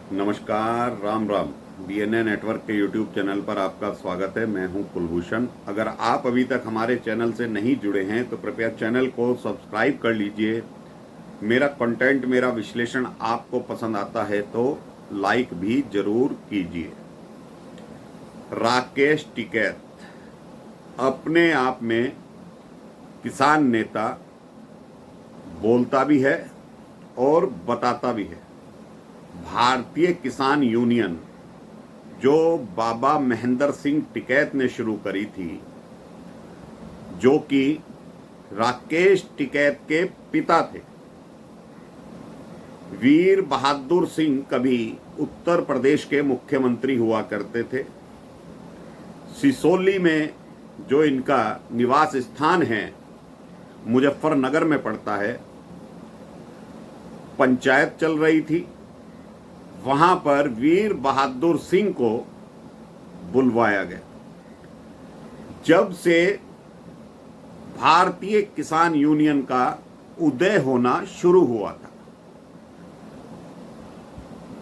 नमस्कार, Ram Ram. BNA network के YouTube channel पर आपका स्वागत है। मैं हूं कुलभूषण। अगर आप अभी तक हमारे चैनल से नहीं जुड़े हैं तो कृपया चैनल को सब्सक्राइब कर लीजिए। मेरा कंटेंट, मेरा विश्लेषण आपको पसंद आता है तो लाइक भी जरूर कीजिए। राकेश टिकैत अपने आप में किसान नेता बोलता भी है और बताता भी है। भारतीय किसान यूनियन जो बाबा महेंद्र सिंह टिकैत ने शुरू करी थी, जो कि राकेश टिकैत के पिता थे। वीर बहादुर सिंह कभी उत्तर प्रदेश के मुख्यमंत्री हुआ करते थे। सिसोली में जो इनका निवास स्थान है, मुजफ्फरनगर में पड़ता है, पंचायत चल रही थी। वहां पर वीर बहादुर सिंह को बुलवाया गया। जब से भारतीय किसान यूनियन का उदय होना शुरू हुआ था,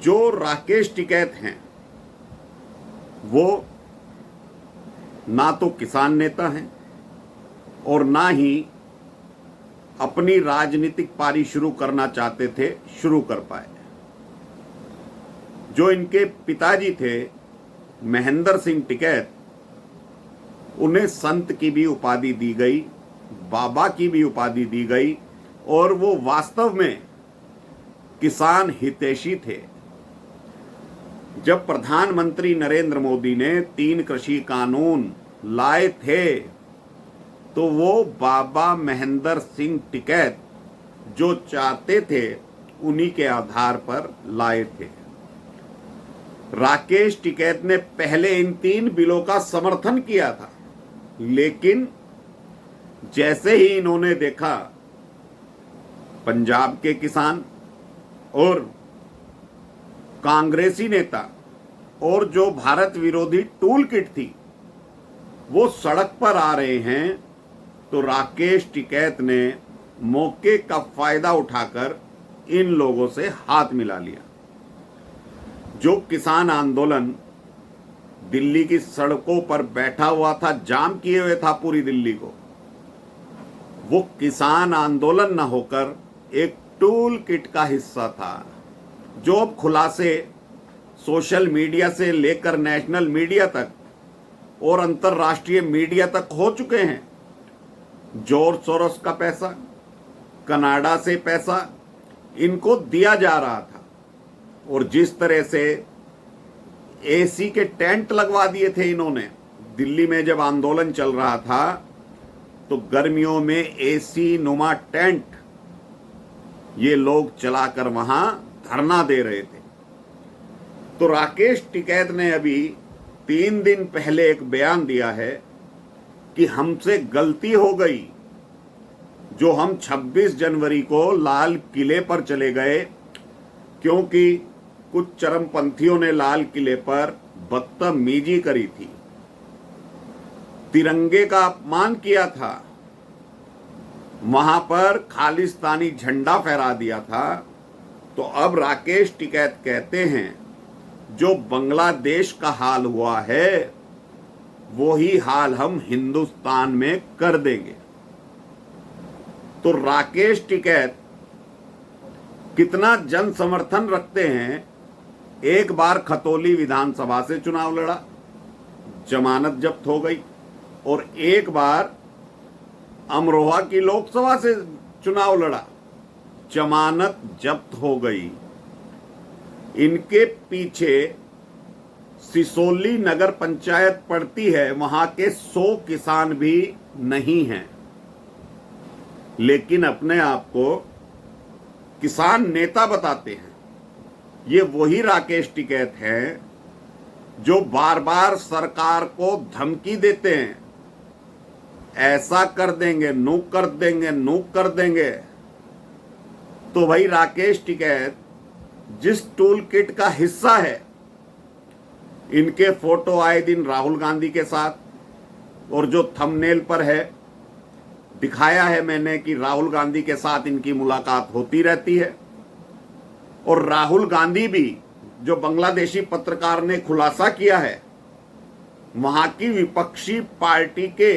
जो राकेश टिकैत हैं वो ना तो किसान नेता हैं और ना ही अपनी राजनीतिक पारी शुरू करना चाहते थे, शुरू कर पाए। जो इनके पिताजी थे महेंद्र सिंह टिकैत, उन्हें संत की भी उपाधि दी गई, बाबा की भी उपाधि दी गई और वो वास्तव में किसान हितैषी थे। जब प्रधानमंत्री नरेंद्र मोदी ने 3 कृषि कानून लाए थे तो वो बाबा महेंद्र सिंह टिकैत जो चाहते थे उन्हीं के आधार पर लाए थे। राकेश टिकैत ने पहले इन 3 बिलों का समर्थन किया था, लेकिन जैसे ही इन्होंने देखा पंजाब के किसान और कांग्रेसी नेता और जो भारत विरोधी टूल किट थी वो सड़क पर आ रहे हैं, तो राकेश टिकैत ने मौके का फायदा उठाकर इन लोगों से हाथ मिला लिया। जो किसान आंदोलन दिल्ली की सड़कों पर बैठा हुआ था, जाम किए हुए था पूरी दिल्ली को, वो किसान आंदोलन न होकर एक टूल किट का हिस्सा था, जो अब खुलासे सोशल मीडिया से लेकर नेशनल मीडिया तक और अंतर्राष्ट्रीय मीडिया तक हो चुके हैं। जॉर्ज सोरोस का पैसा, कनाडा से पैसा इनको दिया जा रहा था और जिस तरह से एसी के टेंट लगवा दिए थे इन्होंने दिल्ली में जब आंदोलन चल रहा था, तो गर्मियों में एसी नुमा टेंट ये लोग चलाकर वहां धरना दे रहे थे। तो राकेश टिकैत ने अभी 3 दिन पहले एक बयान दिया है कि हमसे गलती हो गई जो हम 26 जनवरी को लाल किले पर चले गए, क्योंकि कुछ चरमपंथियों ने लाल किले पर बदतमीजी करी थी, तिरंगे का अपमान किया था, वहां पर खालिस्तानी झंडा फहरा दिया था। तो अब राकेश टिकैत कहते हैं जो बांग्लादेश का हाल हुआ है वो ही हाल हम हिंदुस्तान में कर देंगे। तो राकेश टिकैत कितना जन समर्थन रखते हैं। एक बार खतौली विधानसभा से चुनाव लड़ा, जमानत जब्त हो गई, और एक बार अमरोहा की लोकसभा से चुनाव लड़ा, जमानत जब्त हो गई। इनके पीछे सिसोली नगर पंचायत पड़ती है, वहां के 100 किसान भी नहीं हैं, लेकिन अपने आप को किसान नेता बताते हैं। ये वही राकेश टिकैत हैं जो बार बार सरकार को धमकी देते हैं, ऐसा कर देंगे, नू कर देंगे, नू कर देंगे। तो भाई राकेश टिकैत जिस टूल किट का हिस्सा है, इनके फोटो आए दिन राहुल गांधी के साथ, और जो थंबनेल पर है दिखाया है मैंने कि राहुल गांधी के साथ इनकी मुलाकात होती रहती है। और राहुल गांधी भी जो बांग्लादेशी पत्रकार ने खुलासा किया है, वहां की विपक्षी पार्टी के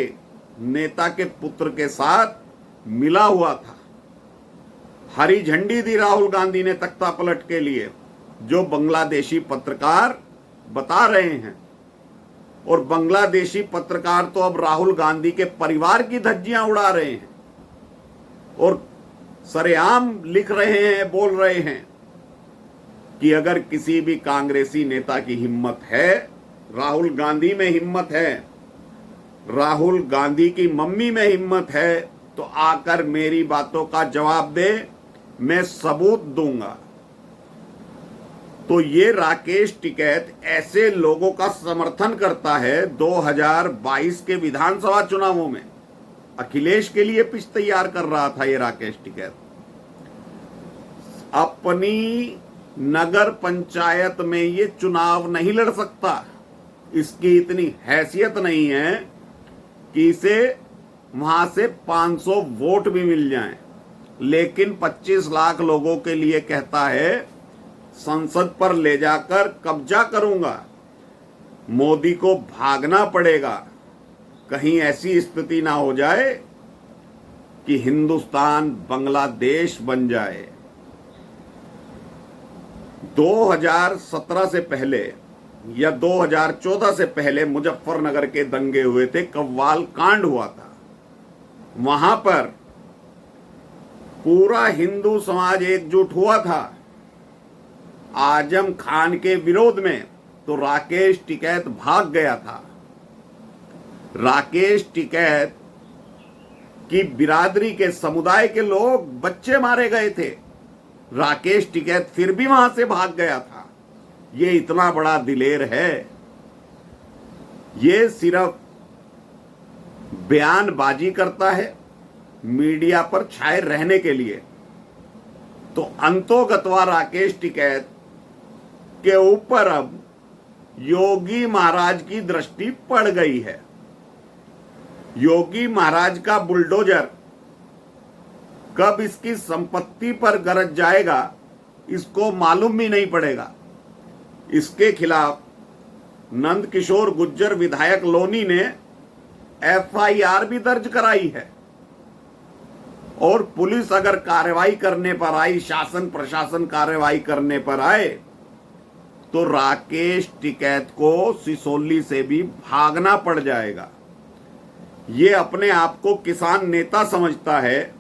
नेता के पुत्र के साथ मिला हुआ था। हरी झंडी दी राहुल गांधी ने तख्ता पलट के लिए, जो बांग्लादेशी पत्रकार बता रहे हैं। और बांग्लादेशी पत्रकार तो अब राहुल गांधी के परिवार की धज्जियां उड़ा रहे हैं और सरेआम लिख रहे हैं, बोल रहे हैं कि अगर किसी भी कांग्रेसी नेता की हिम्मत है, राहुल गांधी में हिम्मत है, राहुल गांधी की मम्मी में हिम्मत है, तो आकर मेरी बातों का जवाब दे, मैं सबूत दूंगा। तो ये राकेश टिकैत ऐसे लोगों का समर्थन करता है। 2022 के विधानसभा चुनावों में अखिलेश के लिए पिच तैयार कर रहा था ये राकेश टिकैत। अपनी नगर पंचायत में ये चुनाव नहीं लड़ सकता, इसकी इतनी हैसियत नहीं है कि इसे वहां से 500 वोट भी मिल जाएं, लेकिन 25 लाख लोगों के लिए कहता है संसद पर ले जाकर कब्जा करूंगा। मोदी को भागना पड़ेगा, कहीं ऐसी स्थिति ना हो जाए कि हिंदुस्तान बांग्लादेश बन जाए। 2017 से पहले या 2014 से पहले मुजफ्फरनगर के दंगे हुए थे, कव्वाल कांड हुआ था। वहां पर पूरा हिंदू समाज एकजुट हुआ था आजम खान के विरोध में, तो राकेश टिकैत भाग गया था। राकेश टिकैत की बिरादरी के, समुदाय के लोग, बच्चे मारे गए थे, राकेश टिकैत फिर भी वहां से भाग गया था। ये इतना बड़ा दिलेर है। ये सिर्फ बयानबाजी करता है मीडिया पर छाए रहने के लिए। तो अंतोगत्वा राकेश टिकैत के ऊपर अब योगी महाराज की दृष्टि पड़ गई है। योगी महाराज का बुलडोजर कब इसकी संपत्ति पर गरज जाएगा, इसको मालूम भी नहीं पड़ेगा। इसके खिलाफ नंद किशोर गुर्जर विधायक लोनी ने एफआईआर भी दर्ज कराई है। और पुलिस अगर कार्रवाई करने पर आई, शासन प्रशासन कार्रवाई करने पर आए, तो राकेश टिकैत को सिसोली से भी भागना पड़ जाएगा। ये अपने आप को किसान नेता समझता है,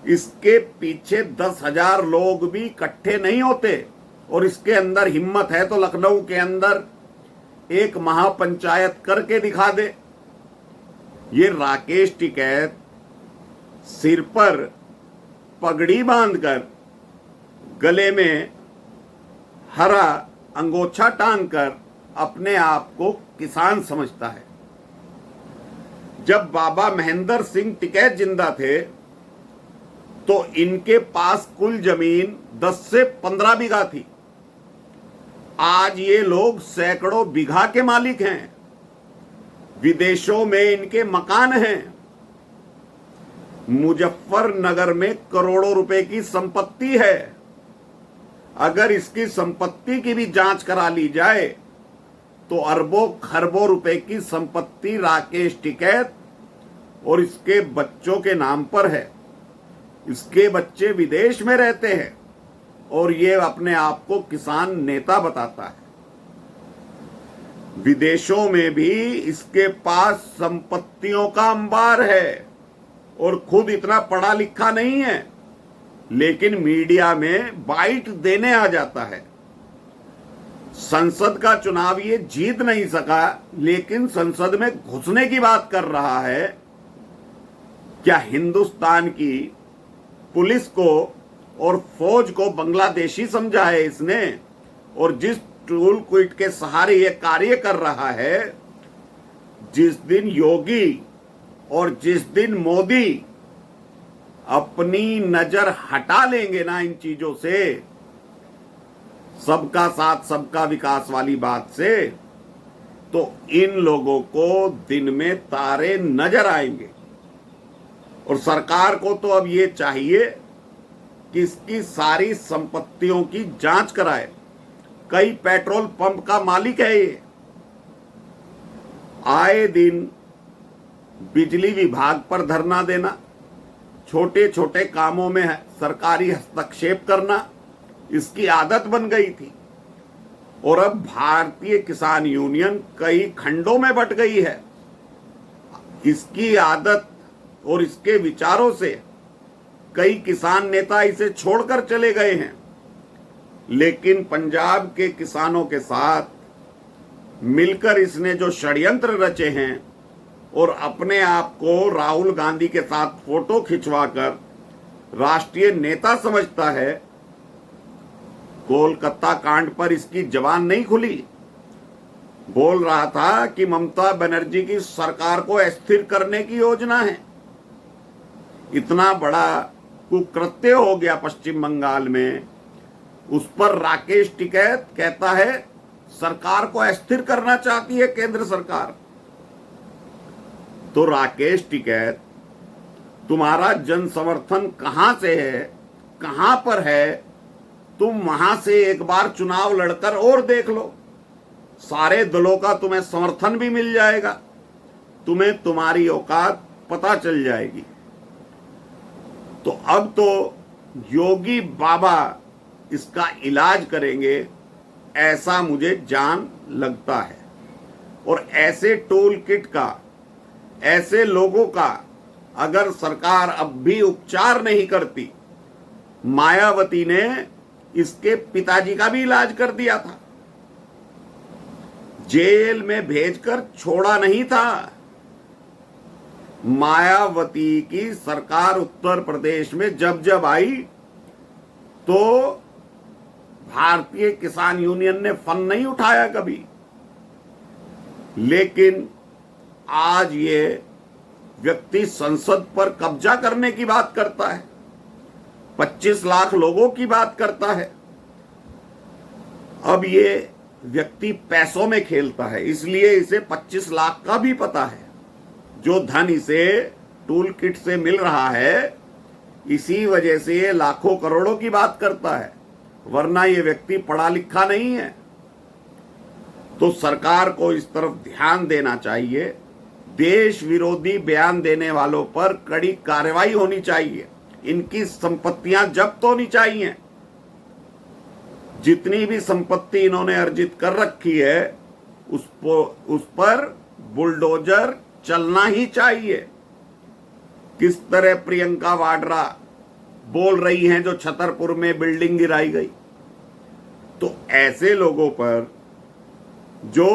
इसके पीछे 10,000 लोग भी इकट्ठे नहीं होते। और इसके अंदर हिम्मत है तो लखनऊ के अंदर एक महापंचायत करके दिखा दे। ये राकेश टिकैत सिर पर पगड़ी बांधकर, गले में हरा अंगोछा टांगकर अपने आप को किसान समझता है। जब बाबा महेंद्र सिंह टिकैत जिंदा थे तो इनके पास कुल जमीन 10 से 15 बीघा थी। आज ये लोग सैकड़ों बीघा के मालिक हैं। विदेशों में इनके मकान हैं। मुजफ्फरनगर में करोड़ों रुपए की संपत्ति है। अगर इसकी संपत्ति की भी जांच करा ली जाए तो अरबों खरबों रुपए की संपत्ति राकेश टिकैत और इसके बच्चों के नाम पर है। इसके बच्चे विदेश में रहते हैं और ये अपने आप को किसान नेता बताता है। विदेशों में भी इसके पास संपत्तियों का अंबार है और खुद इतना पढ़ा लिखा नहीं है, लेकिन मीडिया में बाइट देने आ जाता है। संसद का चुनाव ये जीत नहीं सका, लेकिन संसद में घुसने की बात कर रहा है। क्या हिंदुस्तान की पुलिस को और फौज को बांग्लादेशी समझा है इसने? और जिस टूल किट के सहारे ये कार्य कर रहा है, जिस दिन योगी और जिस दिन मोदी अपनी नजर हटा लेंगे ना इन चीजों से, सबका साथ सबका विकास वाली बात से, तो इन लोगों को दिन में तारे नजर आएंगे। और सरकार को तो अब ये चाहिए कि इसकी सारी संपत्तियों की जांच कराए कई पेट्रोल पंप का मालिक है ये। आए दिन बिजली विभाग पर धरना देना, छोटे छोटे कामों में सरकारी हस्तक्षेप करना, इसकी आदत बन गई थी। और अब भारतीय किसान यूनियन कई खंडों में बंट गई है। इसकी आदत और इसके विचारों से कई किसान नेता इसे छोड़कर चले गए हैं। लेकिन पंजाब के किसानों के साथ मिलकर इसने जो षड्यंत्र रचे हैं और अपने आप को राहुल गांधी के साथ फोटो खिंचवाकर राष्ट्रीय नेता समझता है, कोलकाता कांड पर इसकी जबान नहीं खुली। बोल रहा था कि ममता बनर्जी की सरकार को अस्थिर करने की योजना है। इतना बड़ा कुकृत्य हो गया पश्चिम बंगाल में, उस पर राकेश टिकैत कहता है सरकार को अस्थिर करना चाहती है केंद्र सरकार। तो राकेश टिकैत, तुम्हारा जन समर्थन कहां से है, कहां पर है? तुम वहां से एक बार चुनाव लड़कर और देख लो, सारे दलों का तुम्हें समर्थन भी मिल जाएगा, तुम्हें तुम्हारी औकात पता चल जाएगी। तो अब तो योगी बाबा इसका इलाज करेंगे, ऐसा मुझे जान लगता है। और ऐसे टूल किट का, ऐसे लोगों का अगर सरकार अब भी उपचार नहीं करती, मायावती ने इसके पिताजी का भी इलाज कर दिया था, जेल में भेजकर छोड़ा नहीं था। मायावती की सरकार उत्तर प्रदेश में जब जब आई तो भारतीय किसान यूनियन ने फंड नहीं उठाया कभी। लेकिन आज ये व्यक्ति संसद पर कब्जा करने की बात करता है, 25 लाख लोगों की बात करता है। अब ये व्यक्ति पैसों में खेलता है, इसलिए इसे 25 लाख का भी पता है। जो धन इसे टूल किट से मिल रहा है, इसी वजह से ये लाखों करोड़ों की बात करता है, वरना ये व्यक्ति पढ़ा लिखा नहीं है। तो सरकार को इस तरफ ध्यान देना चाहिए। देश विरोधी बयान देने वालों पर कड़ी कार्रवाई होनी चाहिए, इनकी संपत्तियां जब्त होनी चाहिए। जितनी भी संपत्ति इन्होंने अर्जित कर रखी है उस पर बुलडोजर चलना ही चाहिए। किस तरह प्रियंका वाड्रा बोल रही हैं जो छतरपुर में बिल्डिंग गिराई गई, तो ऐसे लोगों पर जो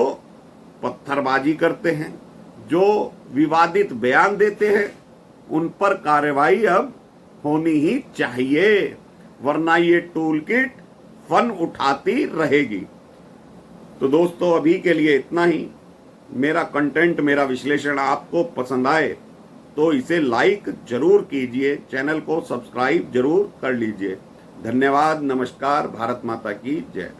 पत्थरबाजी करते हैं, जो विवादित बयान देते हैं, उन पर कार्रवाई अब होनी ही चाहिए, वरना ये टूल किट फन उठाती रहेगी। तो दोस्तों, अभी के लिए इतना ही। मेरा कंटेंट, मेरा विश्लेषण आपको पसंद आए तो इसे लाइक जरूर कीजिए, चैनल को सब्सक्राइब जरूर कर लीजिए। धन्यवाद, नमस्कार, भारत माता की जय।